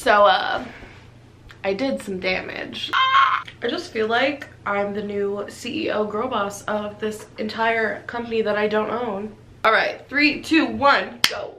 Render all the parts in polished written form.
So I did some damage. I just feel like I'm the new CEO girl boss of this entire company that I don't own. All right, 3, 2, 1, go.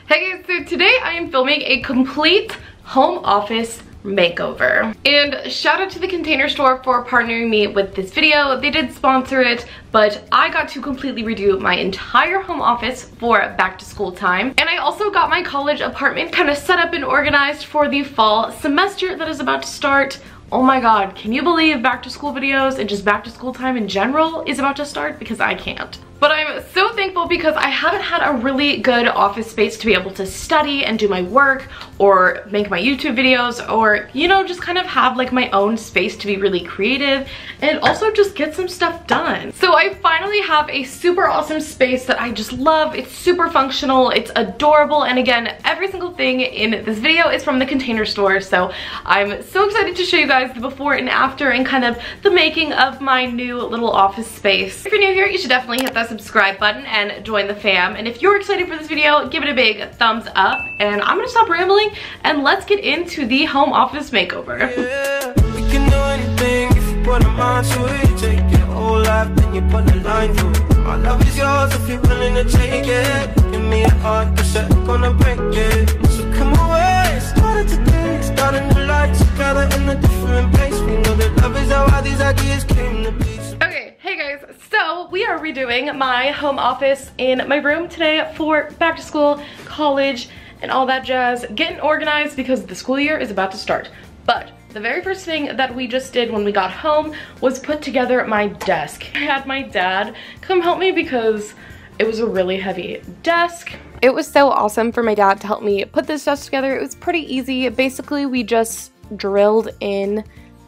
Hey guys, so today I am filming a complete home office makeover. And shout out to the Container Store for partnering me with this video. They did sponsor it, but I got to completely redo my entire home office for back to school time. And I also got my college apartment kind of set up and organized for the fall semester that is about to start. Oh my god, can you believe back to school videos and just back to school time in general is about to start? Because I can't. But I'm so thankful because I haven't had a really good office space to be able to study and do my work or make my YouTube videos or, you know, just kind of have like my own space to be really creative and also just get some stuff done. So I finally have a super awesome space that I just love. It's super functional, it's adorable, and again, every single thing in this video is from the Container Store. So I'm so excited to show you guys the before and after and kind of the making of my new little office space. If you're new here, you should definitely hit that subscribe button and join the fam. And if you're excited for this video, give it a big thumbs up. And I'm gonna stop rambling and let's get into the home office makeover. Yeah, we can do anything if you put a mind to it. Take your whole life, then you put a line through it. My love is yours if you're willing to take it. Give me a heart that's gonna break it. So come away, started today, start a new life together in a different place. We know that love is how all these ideas came to be. Okay, hey guys, so we are redoing my home office in my room today for back to school, college, and all that jazz. Getting organized because the school year is about to start. But the very first thing that we just did when we got home was put together my desk. I had my dad come help me because it was a really heavy desk. It was so awesome for my dad to help me put this desk together. It was pretty easy. Basically, we just drilled in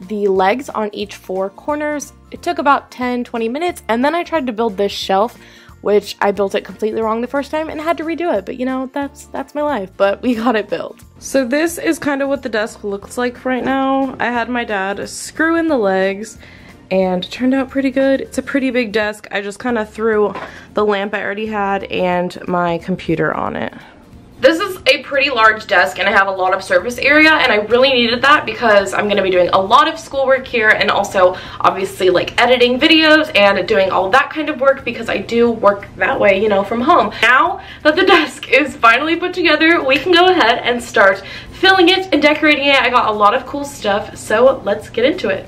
the legs on each 4 corners. It took about 10-20 minutes, and then I tried to build this shelf, which I built it completely wrong the first time and had to redo it, but you know, that's my life, but we got it built. So this is kind of what the desk looks like right now. I had my dad screw in the legs and it turned out pretty good. It's a pretty big desk. I just kind of threw the lamp I already had and my computer on it. This is a pretty large desk and I have a lot of surface area, and I really needed that because I'm going to be doing a lot of schoolwork here and also obviously like editing videos and doing all that kind of work because I do work that way, you know, from home. Now that the desk is finally put together, we can go ahead and start filling it and decorating it. I got a lot of cool stuff, so let's get into it.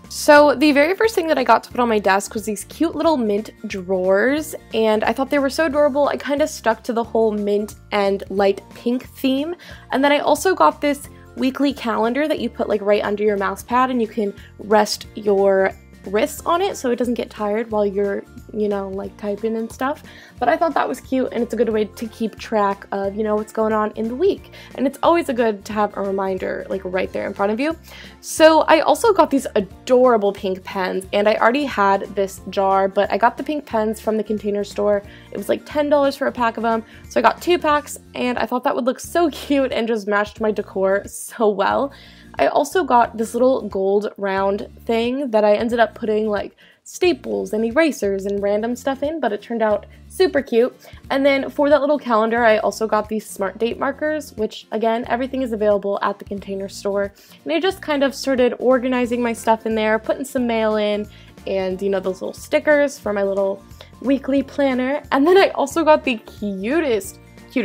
So the very first thing that I got to put on my desk was these cute little mint drawers, and I thought they were so adorable. I kind of stuck to the whole mint and light pink theme. And then I also got this weekly calendar that you put like right under your mouse pad, and you can rest your wrists on it so it doesn't get tired while you're, you know, like typing and stuff. But I thought that was cute, and it's a good way to keep track of, you know, what's going on in the week. And it's always a good to have a reminder like right there in front of you. So I also got these adorable pink pens, and I already had this jar, but I got the pink pens from the Container Store. It was like $10 for a pack of them. So I got 2 packs, and I thought that would look so cute and just matched my decor so well. I also got this little gold round thing that I ended up putting like staples and erasers and random stuff in, but it turned out super cute. And then for that little calendar, I also got these smart date markers, which again, everything is available at the Container Store. And I just kind of started organizing my stuff in there, putting some mail in, and you know, those little stickers for my little weekly planner. And then I also got the cutest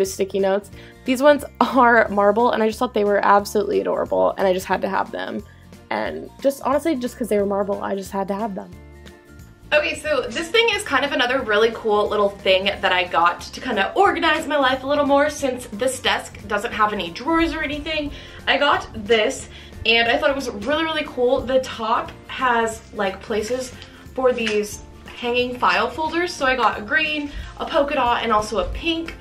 sticky notes. These ones are marble, and I just thought they were absolutely adorable, and I just had to have them. And just honestly, just because they were marble, I just had to have them. Okay, so this thing is kind of another really cool little thing that I got to kind of organize my life a little more, since this desk doesn't have any drawers or anything. I got this, and I thought it was really, really cool. The top has like places for these hanging file folders, so I got a green, a polka dot, and also a pink.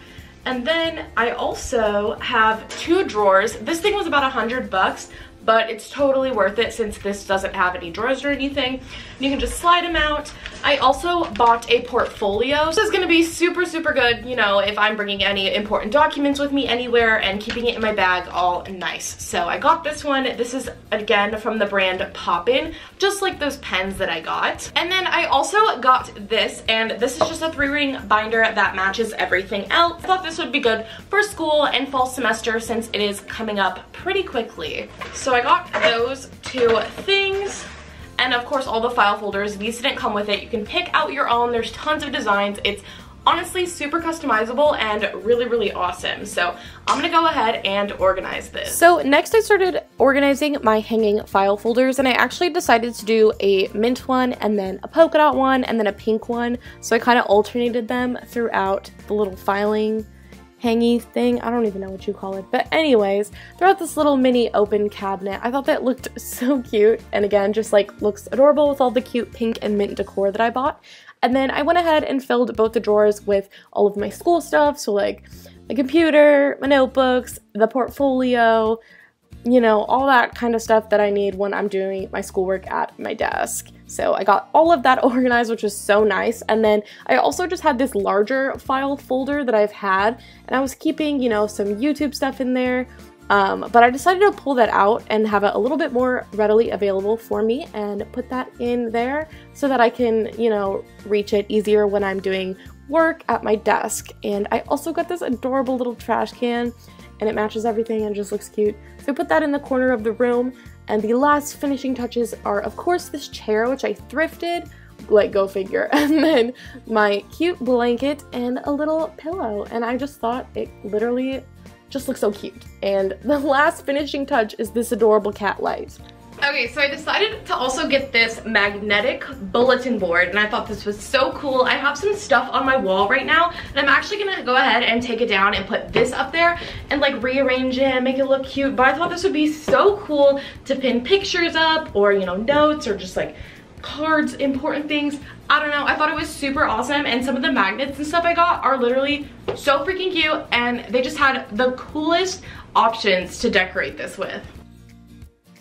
And then I also have 2 drawers. This thing was about $100, but it's totally worth it since this doesn't have any drawers or anything. You can just slide them out. I also bought a portfolio. This is gonna be super, super good, you know, if I'm bringing any important documents with me anywhere and keeping it in my bag all nice. So I got this one. This is, again, from the brand Poppin', just like those pens that I got. And then I also got this, and this is just a 3-ring binder that matches everything else. I thought this would be good for school and fall semester since it is coming up pretty quickly. So I got those 2 things. And of course, all the file folders. These didn't come with it. You can pick out your own. There's tons of designs. It's honestly super customizable and really, really awesome. So I'm gonna go ahead and organize this. So next I started organizing my hanging file folders, and I actually decided to do a mint one and then a polka dot one and then a pink one. So I kind of alternated them throughout the little filing hangy thing. I don't even know what you call it, but anyways, throughout this little mini open cabinet, I thought that looked so cute, and again, just like looks adorable with all the cute pink and mint decor that I bought. And then I went ahead and filled both the drawers with all of my school stuff, so like my computer, my notebooks, the portfolio, you know, all that kind of stuff that I need when I'm doing my schoolwork at my desk. So I got all of that organized, which was so nice. And then I also just had this larger file folder that I've had, and I was keeping, you know, some YouTube stuff in there. But I decided to pull that out and have it a little bit more readily available for me and put that in there so that I can, you know, reach it easier when I'm doing work at my desk. And I also got this adorable little trash can, and it matches everything and just looks cute. So I put that in the corner of the room. And the last finishing touches are, of course, this chair, which I thrifted, like, go figure, and then my cute blanket and a little pillow. And I just thought it literally just looks so cute. And the last finishing touch is this adorable cat light. Okay, so I decided to also get this magnetic bulletin board, and I thought this was so cool. I have some stuff on my wall right now, and I'm actually gonna go ahead and take it down and put this up there and like rearrange it and make it look cute. But I thought this would be so cool to pin pictures up, or, you know, notes, or just like cards, important things. I don't know, I thought it was super awesome, and some of the magnets and stuff I got are literally so freaking cute, and they just had the coolest options to decorate this with.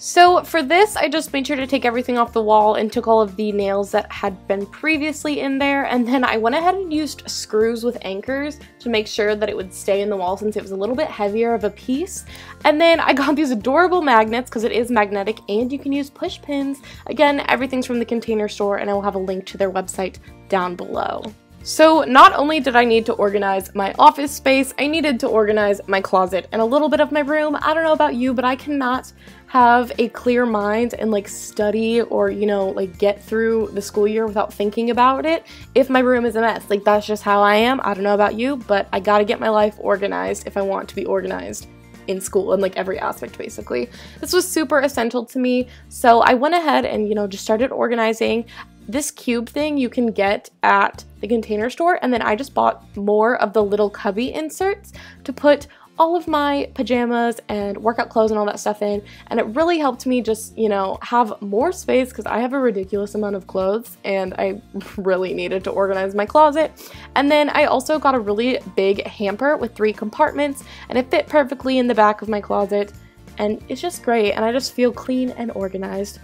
So for this, I just made sure to take everything off the wall and took all of the nails that had been previously in there, and then I went ahead and used screws with anchors to make sure that it would stay in the wall since it was a little bit heavier of a piece. And then I got these adorable magnets because it is magnetic and you can use push pins. Again, everything's from the Container Store, and I will have a link to their website down below. So not only did I need to organize my office space, I needed to organize my closet and a little bit of my room. I don't know about you, but I cannot have a clear mind and like study or, you know, like get through the school year without thinking about it if my room is a mess. Like, that's just how I am. I don't know about you, but I gotta get my life organized if I want to be organized in school and like every aspect basically. This was super essential to me, so I went ahead and, you know, just started organizing. This cube thing you can get at the Container Store, and then I just bought more of the little cubby inserts to put all of my pajamas and workout clothes and all that stuff in, and it really helped me just, you know, have more space because I have a ridiculous amount of clothes and I really needed to organize my closet. And then I also got a really big hamper with 3 compartments, and it fit perfectly in the back of my closet, and it's just great, and I just feel clean and organized.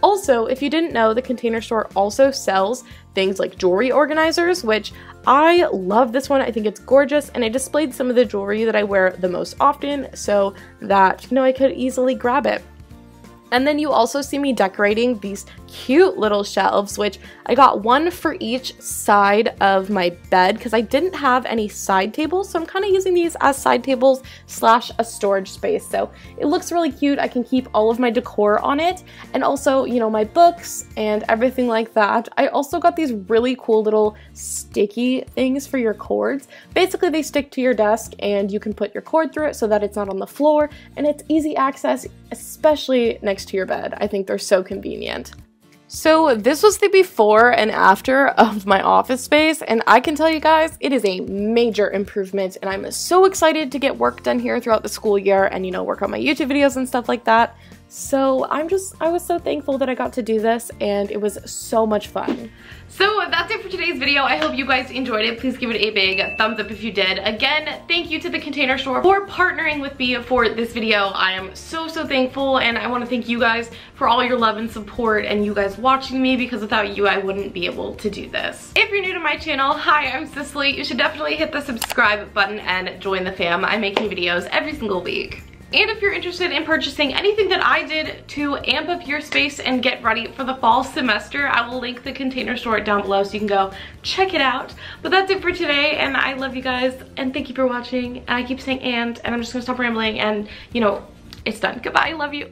Also, if you didn't know, the Container Store also sells things like jewelry organizers, which I love this one. I think it's gorgeous, and I displayed some of the jewelry that I wear the most often so that, you know, I could easily grab it. And then you also see me decorating these cute little shelves, which I got one for each side of my bed because I didn't have any side tables, so I'm kind of using these as side tables slash a storage space. So it looks really cute. I can keep all of my decor on it, and also, you know, my books and everything like that. I also got these really cool little sticky things for your cords. Basically, they stick to your desk and you can put your cord through it so that it's not on the floor, and it's easy access, especially next to your bed. I think they're so convenient. So this was the before and after of my office space, and I can tell you guys, it is a major improvement, and I'm so excited to get work done here throughout the school year and, you know, work on my YouTube videos and stuff like that. So I was so thankful that I got to do this, and it was so much fun. So that's it for today's video. I hope you guys enjoyed it. Please give it a big thumbs up if you did. Again, thank you to the Container Store for partnering with me for this video. I am so thankful, and I want to thank you guys for all your love and support and you guys watching me, because without you I wouldn't be able to do this. If you're new to my channel, hi, I'm Cicely. You should definitely hit the subscribe button and join the fam. I make new videos every single week. And if you're interested in purchasing anything that I did to amp up your space and get ready for the fall semester, I will link the Container Store down below so you can go check it out. But that's it for today, and I love you guys, and thank you for watching. And I keep saying and I'm just gonna stop rambling, and you know, it's done. Goodbye, I love you.